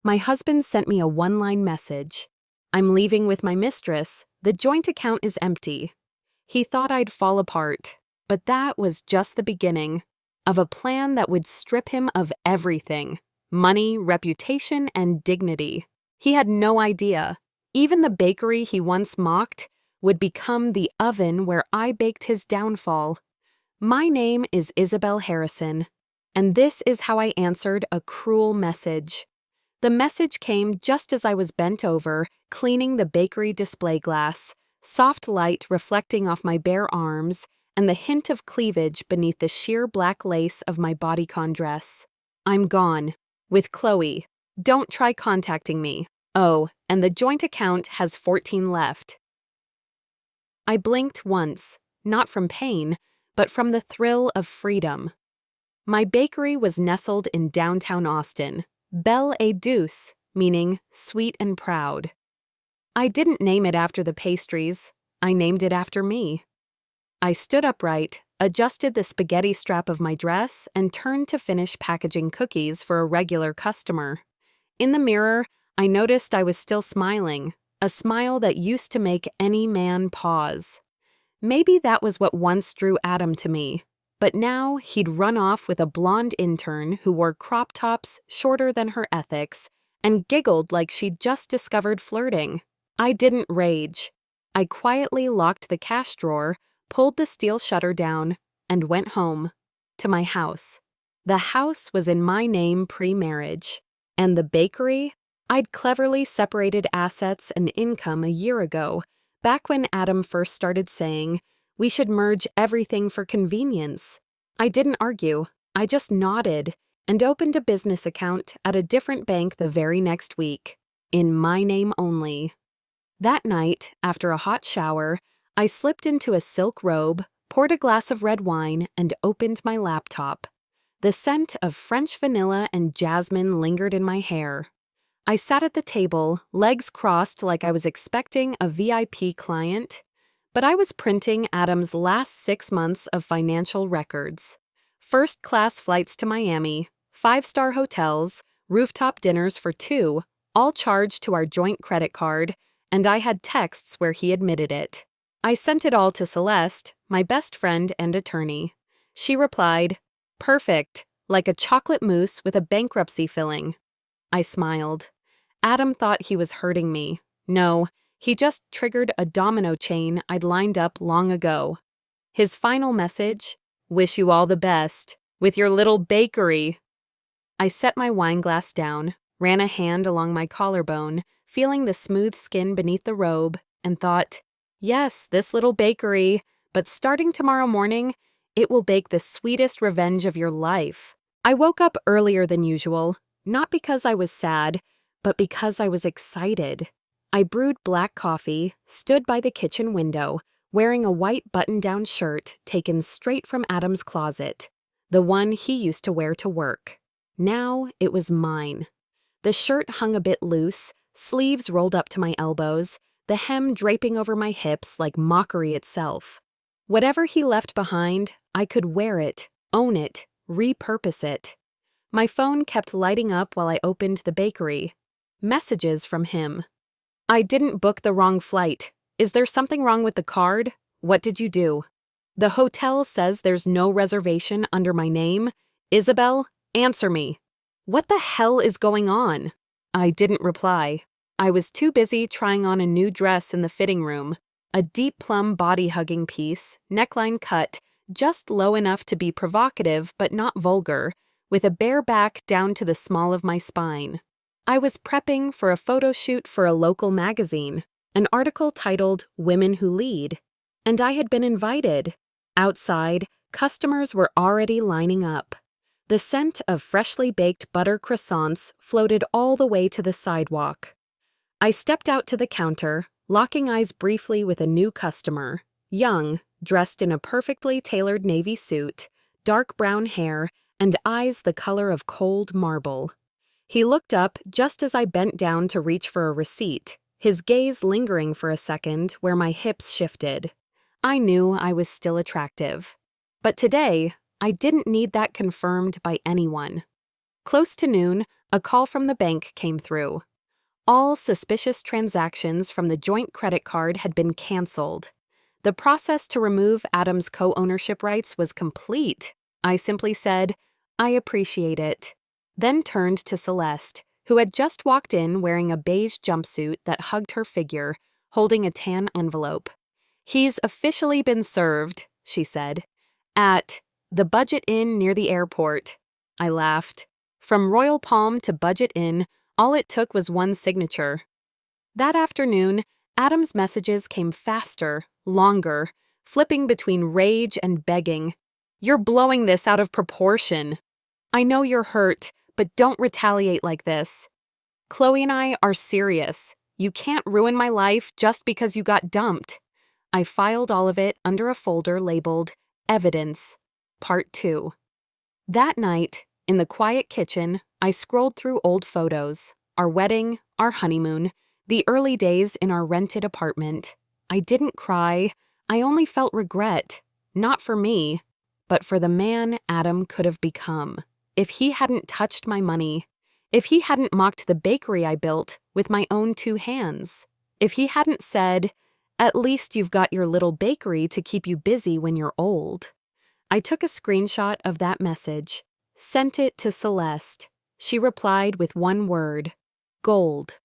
My husband sent me a one-line message. I'm leaving with my mistress. The joint account is empty. He thought I'd fall apart, but that was just the beginning of a plan that would strip him of everything: money, reputation, and dignity. He had no idea. Even the bakery he once mocked would become the oven where I baked his downfall. My name is Isabel Harrison, and this is how I answered a cruel message. The message came just as I was bent over, cleaning the bakery display glass, soft light reflecting off my bare arms, and the hint of cleavage beneath the sheer black lace of my bodycon dress. I'm gone. With Chloe. Don't try contacting me. Oh, and the joint account has 14 left. I blinked once, not from pain, but from the thrill of freedom. My bakery was nestled in downtown Austin, Belle et Douce, meaning sweet and proud. I didn't name it after the pastries, I named it after me. I stood upright, adjusted the spaghetti strap of my dress, and turned to finish packaging cookies for a regular customer. In the mirror, I noticed I was still smiling, a smile that used to make any man pause. Maybe that was what once drew Adam to me, but now he'd run off with a blonde intern who wore crop tops shorter than her ethics and giggled like she'd just discovered flirting. I didn't rage. I quietly locked the cash drawer, pulled the steel shutter down, and went home, to my house. The house was in my name pre-marriage, and the bakery? I'd cleverly separated assets and income a year ago, back when Adam first started saying, we should merge everything for convenience. I didn't argue, I just nodded, and opened a business account at a different bank the very next week, in my name only. That night, after a hot shower, I slipped into a silk robe, poured a glass of red wine, and opened my laptop. The scent of French vanilla and jasmine lingered in my hair. I sat at the table, legs crossed like I was expecting a VIP client, but I was printing Adam's last 6 months of financial records. First-class flights to Miami, 5-star hotels, rooftop dinners for 2, all charged to our joint credit card, and I had texts where he admitted it. I sent it all to Celeste, my best friend and attorney. She replied, "Perfect, like a chocolate mousse with a bankruptcy filling." I smiled. Adam thought he was hurting me. No, he just triggered a domino chain I'd lined up long ago. His final message, "Wish you all the best, with your little bakery." I set my wine glass down, ran a hand along my collarbone, feeling the smooth skin beneath the robe, and thought, yes, this little bakery, but starting tomorrow morning, it will bake the sweetest revenge of your life. I woke up earlier than usual, not because I was sad, but because I was excited. I brewed black coffee, stood by the kitchen window, wearing a white button-down shirt taken straight from Adam's closet, the one he used to wear to work. Now it was mine. The shirt hung a bit loose, sleeves rolled up to my elbows, the hem draping over my hips like mockery itself. Whatever he left behind, I could wear it, own it, repurpose it. My phone kept lighting up while I opened the bakery. Messages from him. I didn't book the wrong flight. Is there something wrong with the card? What did you do? The hotel says there's no reservation under my name. Isabel, answer me. What the hell is going on? I didn't reply. I was too busy trying on a new dress in the fitting room, a deep plum body-hugging piece, neckline cut, just low enough to be provocative but not vulgar, with a bare back down to the small of my spine. I was prepping for a photo shoot for a local magazine, an article titled Women Who Lead, and I had been invited. Outside, customers were already lining up. The scent of freshly baked butter croissants floated all the way to the sidewalk. I stepped out to the counter, locking eyes briefly with a new customer, young, dressed in a perfectly tailored navy suit, dark brown hair, and eyes the color of cold marble. He looked up just as I bent down to reach for a receipt, his gaze lingering for a second where my hips shifted. I knew I was still attractive. But today, I didn't need that confirmed by anyone. Close to noon, a call from the bank came through. All suspicious transactions from the joint credit card had been canceled. The process to remove Adam's co-ownership rights was complete. I simply said, "I appreciate it," then turned to Celeste, who had just walked in wearing a beige jumpsuit that hugged her figure, holding a tan envelope. "He's officially been served," she said, "at the Budget Inn near the airport." I laughed. From Royal Palm to Budget Inn, all it took was one signature. That afternoon, Adam's messages came faster, longer, flipping between rage and begging. "You're blowing this out of proportion. I know you're hurt, but don't retaliate like this. Chloe and I are serious. You can't ruin my life just because you got dumped." I filed all of it under a folder labeled Evidence, Part 2. That night, in the quiet kitchen, I scrolled through old photos, our wedding, our honeymoon, the early days in our rented apartment. I didn't cry. I only felt regret, not for me, but for the man Adam could have become. If he hadn't touched my money, if he hadn't mocked the bakery I built with my own 2 hands, if he hadn't said, "At least you've got your little bakery to keep you busy when you're old." I took a screenshot of that message, sent it to Celeste. She replied with one word, gold.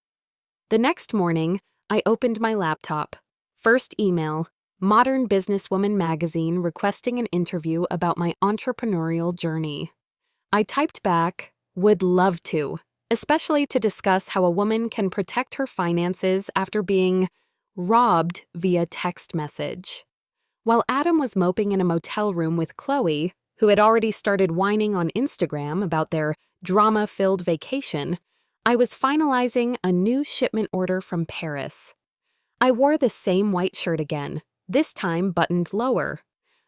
The next morning, I opened my laptop. First email, Modern Businesswoman magazine requesting an interview about my entrepreneurial journey. I typed back, "Would love to, especially to discuss how a woman can protect her finances after being robbed via text message." While Adam was moping in a motel room with Chloe, who had already started whining on Instagram about their drama-filled vacation, I was finalizing a new shipment order from Paris. I wore the same white shirt again, this time buttoned lower.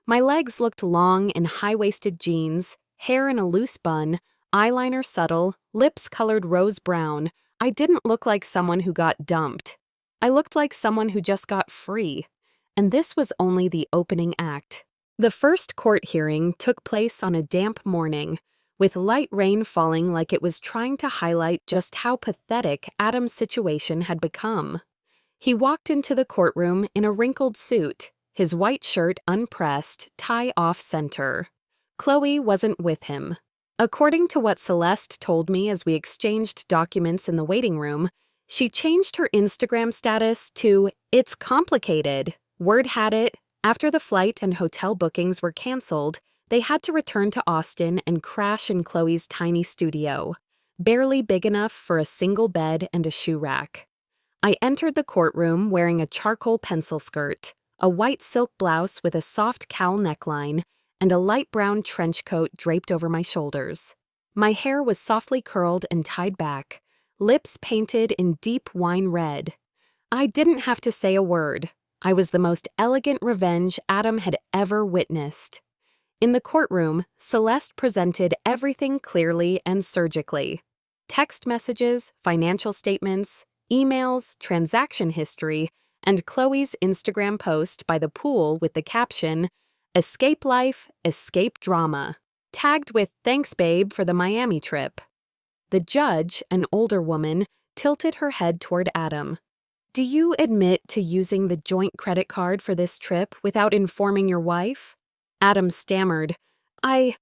My legs looked long in high-waisted jeans, hair in a loose bun, eyeliner subtle, lips colored rose brown. I didn't look like someone who got dumped. I looked like someone who just got free. And this was only the opening act. The first court hearing took place on a damp morning, with light rain falling like it was trying to highlight just how pathetic Adam's situation had become. He walked into the courtroom in a wrinkled suit, his white shirt unpressed, tie off center. Chloe wasn't with him. According to what Celeste told me as we exchanged documents in the waiting room, she changed her Instagram status to "It's complicated." Word had it, after the flight and hotel bookings were canceled, they had to return to Austin and crash in Chloe's tiny studio, barely big enough for a single bed and a shoe rack. I entered the courtroom wearing a charcoal pencil skirt, a white silk blouse with a soft cowl neckline, and a light brown trench coat draped over my shoulders. My hair was softly curled and tied back, lips painted in deep wine red. I didn't have to say a word. I was the most elegant revenge Adam had ever witnessed. In the courtroom, Celeste presented everything clearly and surgically. Text messages, financial statements, emails, transaction history, and Chloe's Instagram post by the pool with the caption, "Escape life, escape drama," tagged with "Thanks babe for the Miami trip." The judge, an older woman, tilted her head toward Adam. "Do you admit to using the joint credit card for this trip without informing your wife?" Adam stammered, I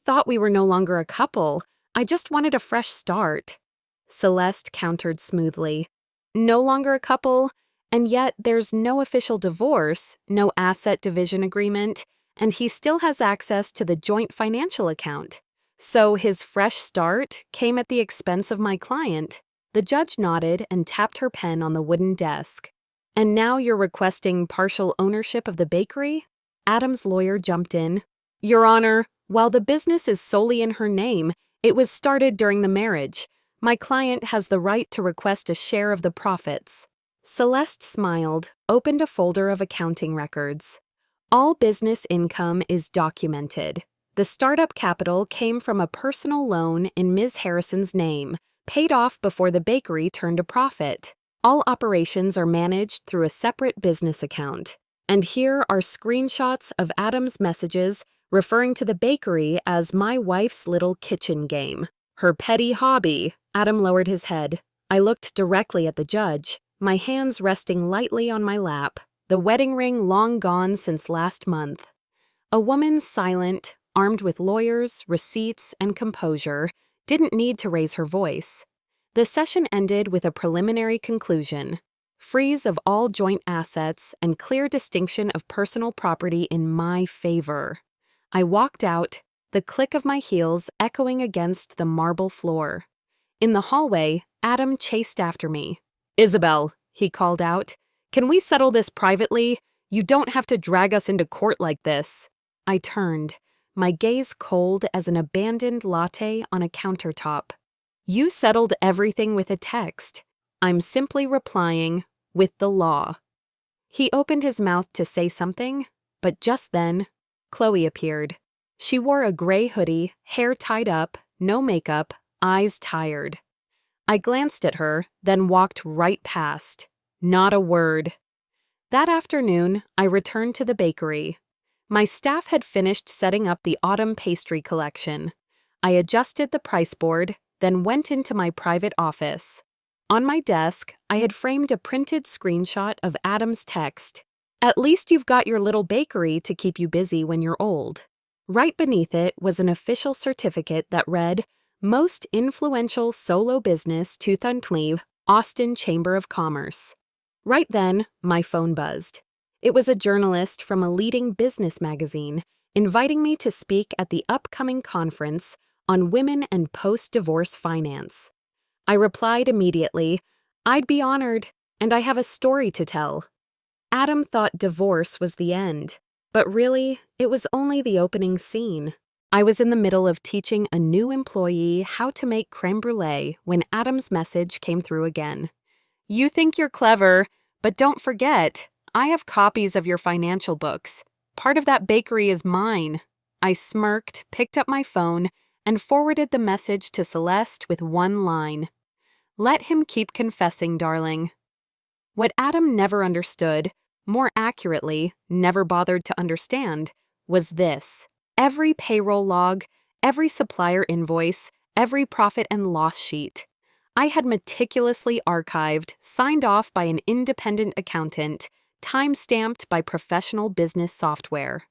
thought we were no longer a couple. I just wanted a fresh start." Celeste countered smoothly, "No longer a couple, and yet there's no official divorce, no asset division agreement, and he still has access to the joint financial account. So his fresh start came at the expense of my client." The judge nodded and tapped her pen on the wooden desk. "And now you're requesting partial ownership of the bakery?" Adam's lawyer jumped in. "Your Honor, while the business is solely in her name, it was started during the marriage. My client has the right to request a share of the profits." Celeste smiled, opened a folder of accounting records. "All business income is documented. The startup capital came from a personal loan in Ms. Harrison's name, paid off before the bakery turned a profit. All operations are managed through a separate business account. And here are screenshots of Adam's messages referring to the bakery as my wife's little kitchen game. Her petty hobby. Adam lowered his head. I looked directly at the judge, my hands resting lightly on my lap, the wedding ring long gone since last month. A woman silent, armed with lawyers, receipts, and composure, didn't need to raise her voice. The session ended with a preliminary conclusion: freeze of all joint assets and clear distinction of personal property in my favor. I walked out, the click of my heels echoing against the marble floor. In the hallway, Adam chased after me. "Isabel," he called out, "can we settle this privately? You don't have to drag us into court like this." I turned, my gaze cold as an abandoned latte on a countertop. "You settled everything with a text. I'm simply replying with the law." He opened his mouth to say something, but just then, Chloe appeared. She wore a gray hoodie, hair tied up, no makeup, eyes tired. I glanced at her, then walked right past. Not a word. That afternoon, I returned to the bakery. My staff had finished setting up the autumn pastry collection. I adjusted the price board, then went into my private office. On my desk, I had framed a printed screenshot of Adam's text. "At least you've got your little bakery to keep you busy when you're old." Right beneath it was an official certificate that read, "Most influential solo business to Thuntleave, Austin Chamber of Commerce." Right then, my phone buzzed. It was a journalist from a leading business magazine inviting me to speak at the upcoming conference on women and post-divorce finance. I replied immediately, "I'd be honored, and I have a story to tell." Adam thought divorce was the end, but really, it was only the opening scene. I was in the middle of teaching a new employee how to make creme brulee when Adam's message came through again. "You think you're clever, but don't forget, I have copies of your financial books. Part of that bakery is mine." I smirked, picked up my phone, and forwarded the message to Celeste with one line: "Let him keep confessing, darling." What Adam never understood, more accurately, never bothered to understand, was this. Every payroll log, every supplier invoice, every profit and loss sheet. I had meticulously archived, signed off by an independent accountant, time-stamped by professional business software.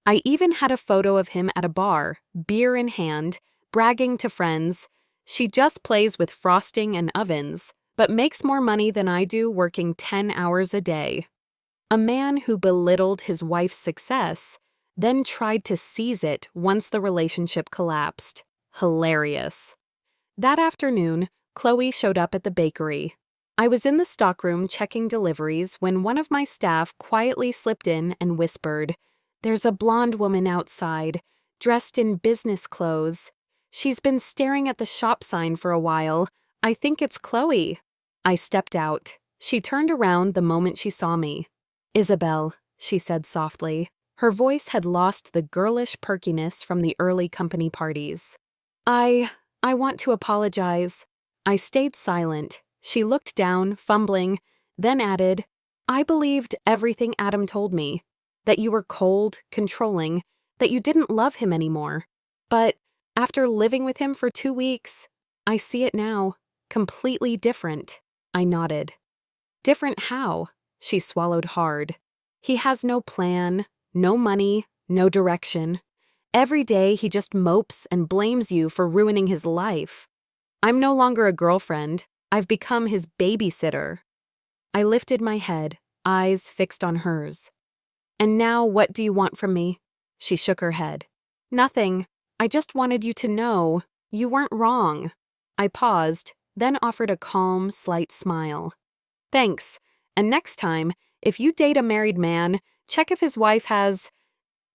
I even had a photo of him at a bar, beer in hand, bragging to friends, "She just plays with frosting and ovens, but makes more money than I do working 10 hours a day." A man who belittled his wife's success, then tried to seize it once the relationship collapsed. Hilarious. That afternoon, Chloe showed up at the bakery. I was in the stockroom checking deliveries when one of my staff quietly slipped in and whispered, "There's a blonde woman outside, dressed in business clothes. She's been staring at the shop sign for a while. I think it's Chloe." I stepped out. She turned around the moment she saw me. "Isabel," she said softly. Her voice had lost the girlish perkiness from the early company parties. I want to apologize." I stayed silent. She looked down, fumbling, then added, "I believed everything Adam told me. That you were cold, controlling, that you didn't love him anymore. But after living with him for 2 weeks, I see it now. Completely different." I nodded. "Different how?" She swallowed hard. "He has no plan, no money, no direction. Every day he just mopes and blames you for ruining his life. I'm no longer a girlfriend. I've become his babysitter." I lifted my head, eyes fixed on hers. "And now what do you want from me?" She shook her head. "Nothing. I just wanted you to know you weren't wrong." I paused, then offered a calm, slight smile. "Thanks. And next time, if you date a married man, check if his wife has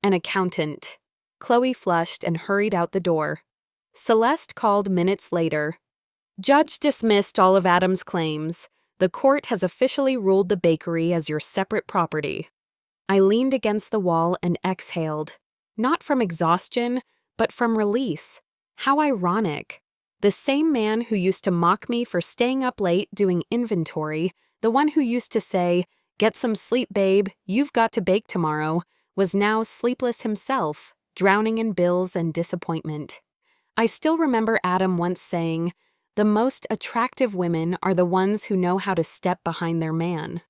an accountant." Chloe flushed and hurried out the door. Celeste called minutes later. "Judge dismissed all of Adam's claims. The court has officially ruled the bakery as your separate property." I leaned against the wall and exhaled. Not from exhaustion, but from release. How ironic. The same man who used to mock me for staying up late doing inventory, the one who used to say, "Get some sleep, babe, you've got to bake tomorrow," was now sleepless himself, drowning in bills and disappointment. I still remember Adam once saying, "The most attractive women are the ones who know how to step behind their man."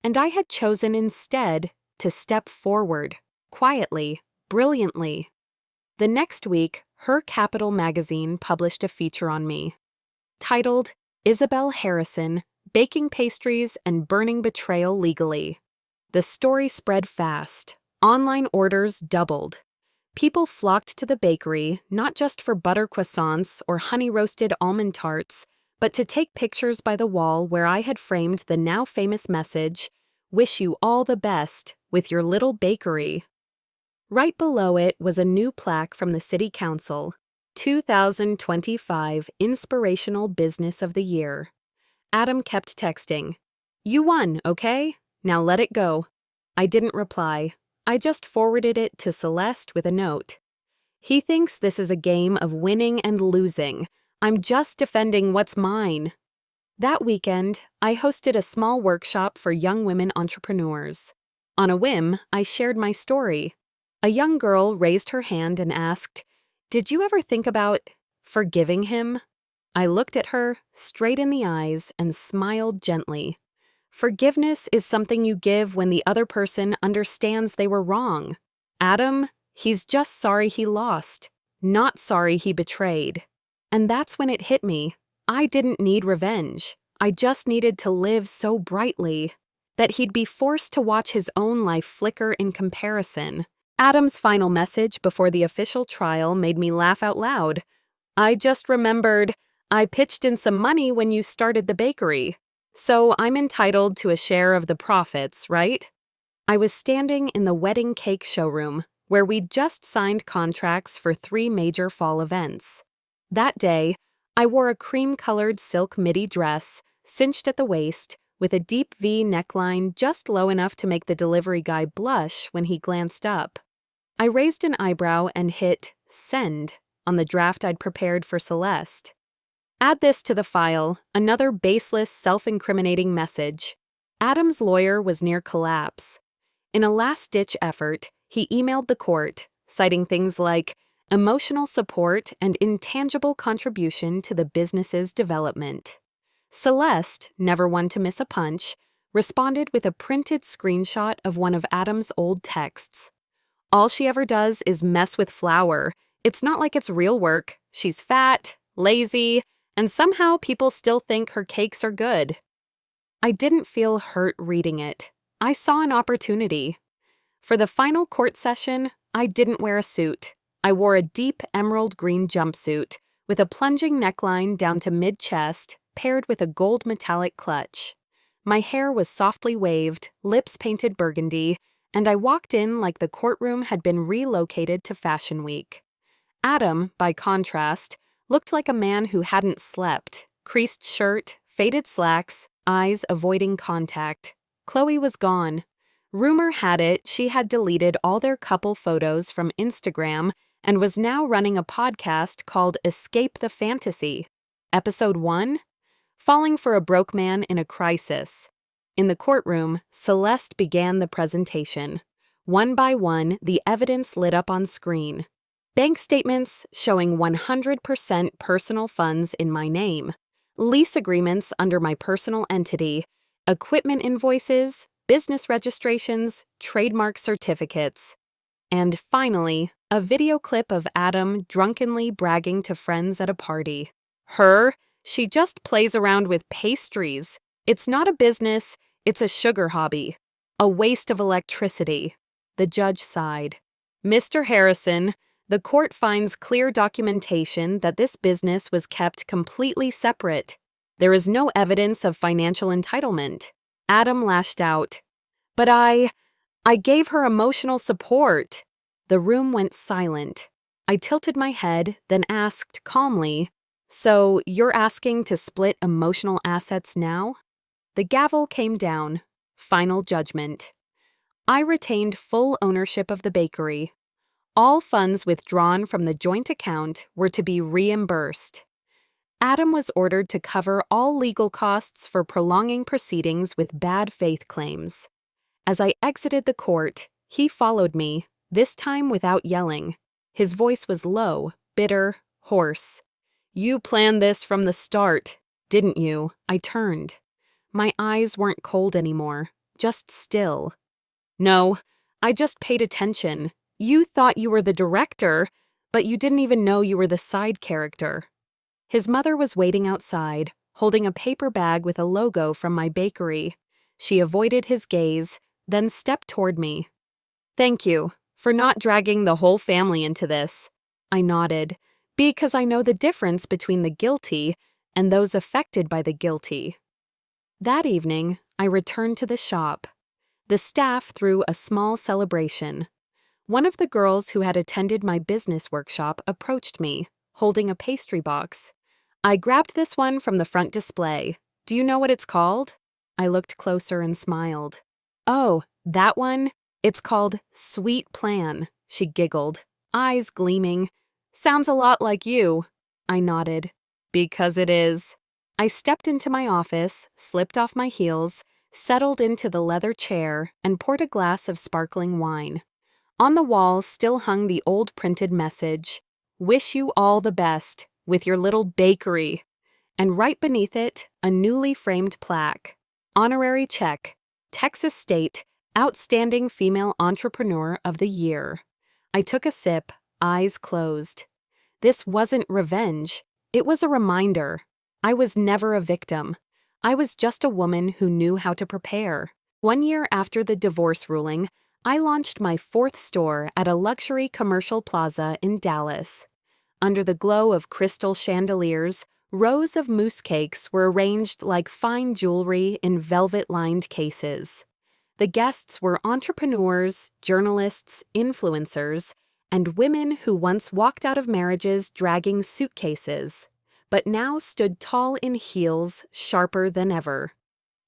And I had chosen instead to step forward, quietly, brilliantly. The next week, Her Capital magazine published a feature on me, titled Isabel Harrison, Baking Pastries and Burning Betrayal Legally. The story spread fast. Online orders doubled. People flocked to the bakery, not just for butter croissants or honey-roasted almond tarts, but to take pictures by the wall where I had framed the now famous message, "Wish you all the best with your little bakery." Right below it was a new plaque from the City Council, 2025 Inspirational Business of the Year. Adam kept texting, "You won, okay? Now let it go." I didn't reply. I just forwarded it to Celeste with a note. "He thinks this is a game of winning and losing. I'm just defending what's mine." That weekend, I hosted a small workshop for young women entrepreneurs. On a whim, I shared my story. A young girl raised her hand and asked, "Did you ever think about forgiving him?" I looked at her straight in the eyes and smiled gently. Forgiveness is something you give when the other person understands they were wrong. Adam, he's just sorry he lost, not sorry he betrayed. And that's when it hit me. I didn't need revenge. I just needed to live so brightly that he'd be forced to watch his own life flicker in comparison. Adam's final message before the official trial made me laugh out loud. "I just remembered, I pitched in some money when you started the bakery. So I'm entitled to a share of the profits, right?" I was standing in the wedding cake showroom, where we'd just signed contracts for 3 major fall events. That day, I wore a cream-colored silk midi dress, cinched at the waist, with a deep V neckline just low enough to make the delivery guy blush when he glanced up. I raised an eyebrow and hit send on the draft I'd prepared for Celeste. Add this to the file, another baseless, self-incriminating message. Adam's lawyer was near collapse. In a last-ditch effort, he emailed the court, citing things like emotional support and intangible contribution to the business's development. Celeste, never one to miss a punch, responded with a printed screenshot of one of Adam's old texts. "All she ever does is mess with flour. It's not like it's real work. She's fat, lazy, and somehow people still think her cakes are good." I didn't feel hurt reading it. I saw an opportunity. For the final court session, I didn't wear a suit. I wore a deep emerald green jumpsuit with a plunging neckline down to mid-chest, paired with a gold metallic clutch. My hair was softly waved, lips painted burgundy, and I walked in like the courtroom had been relocated to Fashion Week. Adam, by contrast, looked like a man who hadn't slept. Creased shirt, faded slacks, eyes avoiding contact. Chloe was gone. Rumor had it she had deleted all their couple photos from Instagram and was now running a podcast called Escape the Fantasy. Episode 1? Falling for a broke man in a crisis. In the courtroom, Celeste began the presentation. One by one, the evidence lit up on screen. Bank statements showing 100% personal funds in my name, lease agreements under my personal entity, equipment invoices, business registrations, trademark certificates. And finally, a video clip of Adam drunkenly bragging to friends at a party. She just plays around with pastries. It's not a business, it's a sugar hobby. A waste of electricity. The judge sighed. "Mr. Harrison, the court finds clear documentation that this business was kept completely separate. There is no evidence of financial entitlement." Adam lashed out. "But I gave her emotional support." The room went silent. I tilted my head, then asked calmly, "So you're asking to split emotional assets now?" The gavel came down. Final judgment. I retained full ownership of the bakery. All funds withdrawn from the joint account were to be reimbursed. Adam was ordered to cover all legal costs for prolonging proceedings with bad faith claims. As I exited the court, he followed me, this time without yelling. His voice was low, bitter, hoarse. "You planned this from the start, didn't you?" I turned. My eyes weren't cold anymore, just still. "No, I just paid attention. You thought you were the director, but you didn't even know you were the side character." His mother was waiting outside, holding a paper bag with a logo from my bakery. She avoided his gaze, then stepped toward me. "Thank you for not dragging the whole family into this." I nodded, because I know the difference between the guilty and those affected by the guilty. That evening, I returned to the shop. The staff threw a small celebration. One of the girls who had attended my business workshop approached me, holding a pastry box. "I grabbed this one from the front display. Do you know what it's called?" I looked closer and smiled. "Oh, that one? It's called Sweet Plan," she giggled, eyes gleaming. "Sounds a lot like you." I nodded. "Because it is." I stepped into my office, slipped off my heels, settled into the leather chair, and poured a glass of sparkling wine. On the wall still hung the old printed message, "Wish you all the best with your little bakery." And right beneath it, a newly framed plaque. Honorary check, Texas State Outstanding Female Entrepreneur of the Year. I took a sip, eyes closed. This wasn't revenge. It was a reminder. I was never a victim. I was just a woman who knew how to prepare. 1 year after the divorce ruling, I launched my 4th store at a luxury commercial plaza in Dallas. Under the glow of crystal chandeliers, rows of mousse cakes were arranged like fine jewelry in velvet-lined cases. The guests were entrepreneurs, journalists, influencers, and women who once walked out of marriages dragging suitcases, but now stood tall in heels, sharper than ever.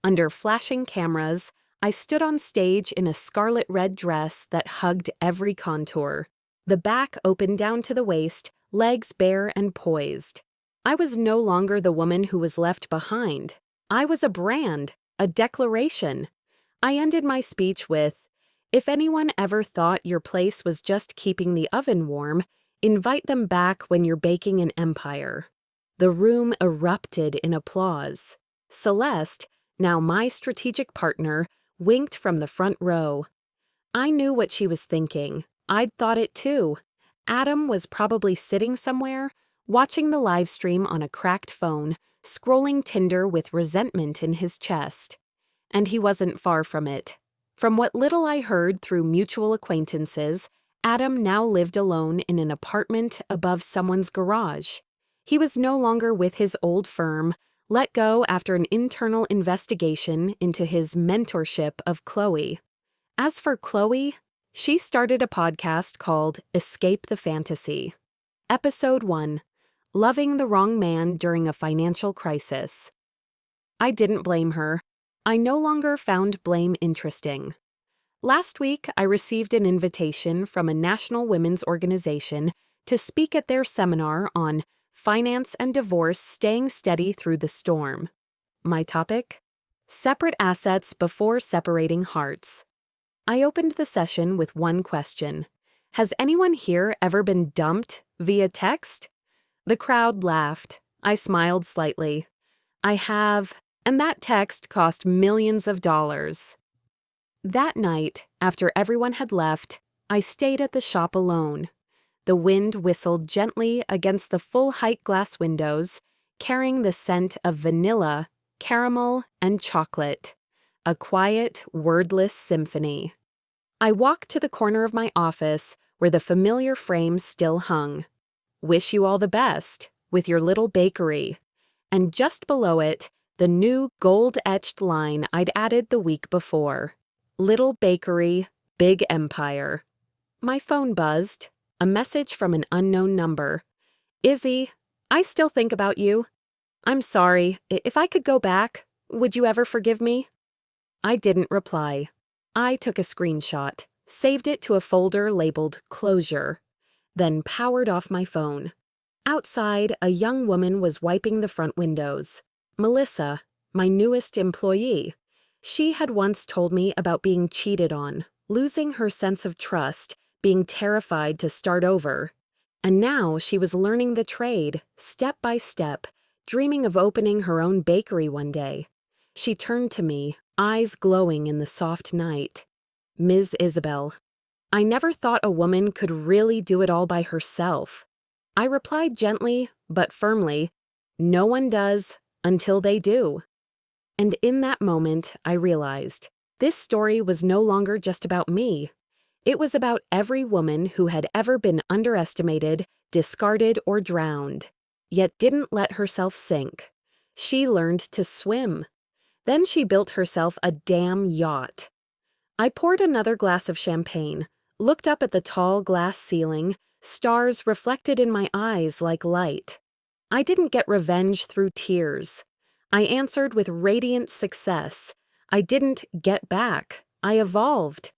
Under flashing cameras, I stood on stage in a scarlet red dress that hugged every contour. The back open down to the waist, legs bare and poised. I was no longer the woman who was left behind. I was a brand, a declaration. I ended my speech with, "If anyone ever thought your place was just keeping the oven warm, invite them back when you're baking an empire." The room erupted in applause. Celeste, now my strategic partner, winked from the front row. I knew what she was thinking. I'd thought it too. Adam was probably sitting somewhere, watching the live stream on a cracked phone, scrolling Tinder with resentment in his chest. And he wasn't far from it. From what little I heard through mutual acquaintances, Adam now lived alone in an apartment above someone's garage. He was no longer with his old firm, let go after an internal investigation into his mentorship of Chloe. As for Chloe, she started a podcast called Escape the Fantasy. Episode 1: Loving the Wrong Man During a Financial Crisis. I didn't blame her. I no longer found blame interesting. Last week, I received an invitation from a national women's organization to speak at their seminar on Finance and Divorce Staying Steady Through the Storm. My topic? Separate Assets Before Separating Hearts. I opened the session with one question. Has anyone here ever been dumped via text? The crowd laughed. I smiled slightly. I have, and that text cost millions of dollars. That night, after everyone had left, I stayed at the shop alone. The wind whistled gently against the full-height glass windows, carrying the scent of vanilla, caramel, and chocolate. A quiet, wordless symphony. I walked to the corner of my office where the familiar frame still hung. "Wish you all the best," with your little bakery. And just below it, the new gold-etched line I'd added the week before. Little bakery, big empire. My phone buzzed. A message from an unknown number. "Izzy, I still think about you. I'm sorry. If I could go back, would you ever forgive me?" I didn't reply. I took a screenshot, saved it to a folder labeled Closure, then powered off my phone. Outside, a young woman was wiping the front windows. Melissa, my newest employee. She had once told me about being cheated on, losing her sense of trust, being terrified to start over. And now she was learning the trade, step by step, dreaming of opening her own bakery one day. She turned to me, eyes glowing in the soft night. "Ms. Isabel, I never thought a woman could really do it all by herself." I replied gently, but firmly, "No one does until they do." And in that moment, I realized this story was no longer just about me. It was about every woman who had ever been underestimated, discarded, or drowned, yet didn't let herself sink. She learned to swim. Then she built herself a damn yacht. I poured another glass of champagne, looked up at the tall glass ceiling, stars reflected in my eyes like light. I didn't get revenge through tears. I answered with radiant success. I didn't get back. I evolved.